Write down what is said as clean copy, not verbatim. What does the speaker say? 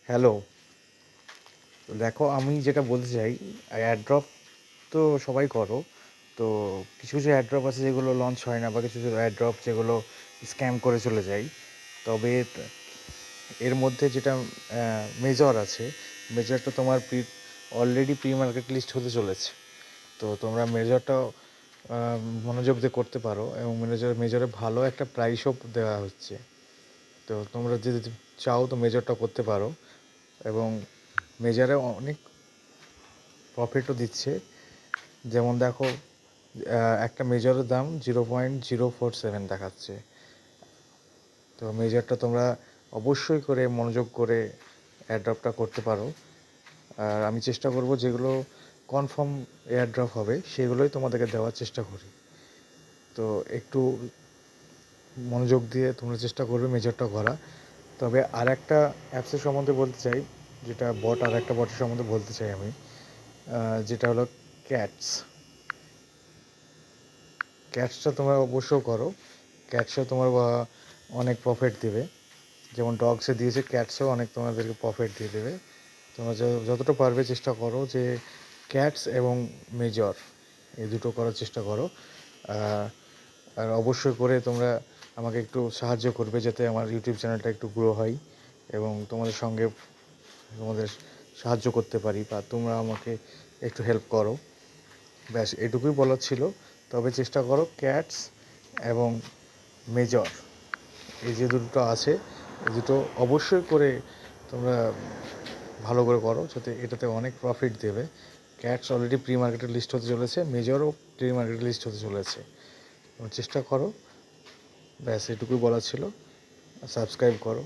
Hello. তো দেখো, আমি যেটা বলতে চাই, অ্যাড্রপ তো সবাই করো। তো কিছু কিছু অ্যাড্রপ আছে যেগুলো লঞ্চ হয় না, বা কিছু কিছু অ্যাড্রপ যেগুলো স্ক্যাম করে চলে যায়। তবে এর মধ্যে যেটা মেজর আছে, মেজরটা তোমার অলরেডি প্রি মার্কেট লিস্ট হতে চলেছে। তো তোমরা মেজরটা মনোযোগ দিয়ে করতে পারো, এবং মেজরে ভালো একটা প্রাইসও দেওয়া হচ্ছে। তো তোমরা যদি চাও তো মেজরটা করতে পারো, এবং মেজরে অনেক প্রফিটও দিচ্ছে। যেমন দেখো, একটা মেজরের দাম 0.047 দেখাচ্ছে। তো মেজরটা তোমরা অবশ্যই করে মনোযোগ করে এয়ারড্রপটা করতে পারো। আর আমি চেষ্টা করব যেগুলো কনফার্ম এয়ারড্রপ হবে সেগুলোই তোমাদেরকে দেওয়ার চেষ্টা করি। তো একটু মনোযোগ দিয়ে তোমরা চেষ্টা করবে মেজরটা করা। তবে আর একটা অ্যাপসের সম্বন্ধে বলতে চাই, যেটা আর একটা বটের সম্বন্ধে বলতে চাই আমি, যেটা হলো ক্যাটসটা তোমরা অবশ্যই করো। ক্যাটসও তোমার অনেক প্রফিট দেবে। যেমন ডগসে দিয়েছে, ক্যাটসও অনেক তোমাদেরকে প্রফিট দিয়ে দেবে। তোমরা যতটা পারবে চেষ্টা করো যে ক্যাটস এবং মেজর এই দুটো করার চেষ্টা করো। আর অবশ্যই করে তোমরা আমাকে একটু সাহায্য করবে যাতে আমার ইউটিউব চ্যানেলটা একটু গ্রো হয়, এবং তোমাদের সঙ্গে তোমাদের সাহায্য করতে পারি, বা তোমরা আমাকে একটু হেল্প করো। ব্যাস, এটুকুই বলার ছিল। তবে চেষ্টা করো ক্যাটস এবং মেজর, এই যে দুটো আছে, এই দুটো অবশ্যই করে তোমরা ভালো করে করো, যাতে এটাতে অনেক প্রফিট দেবে। ক্যাটস অলরেডি প্রি মার্কেটের লিস্ট হতে চলেছে, মেজরও প্রি মার্কেটের লিস্ট হতে চলেছে। চেষ্টা করো। ব্যাস, এটুকুই বলার ছিল। সাবস্ক্রাইব করো।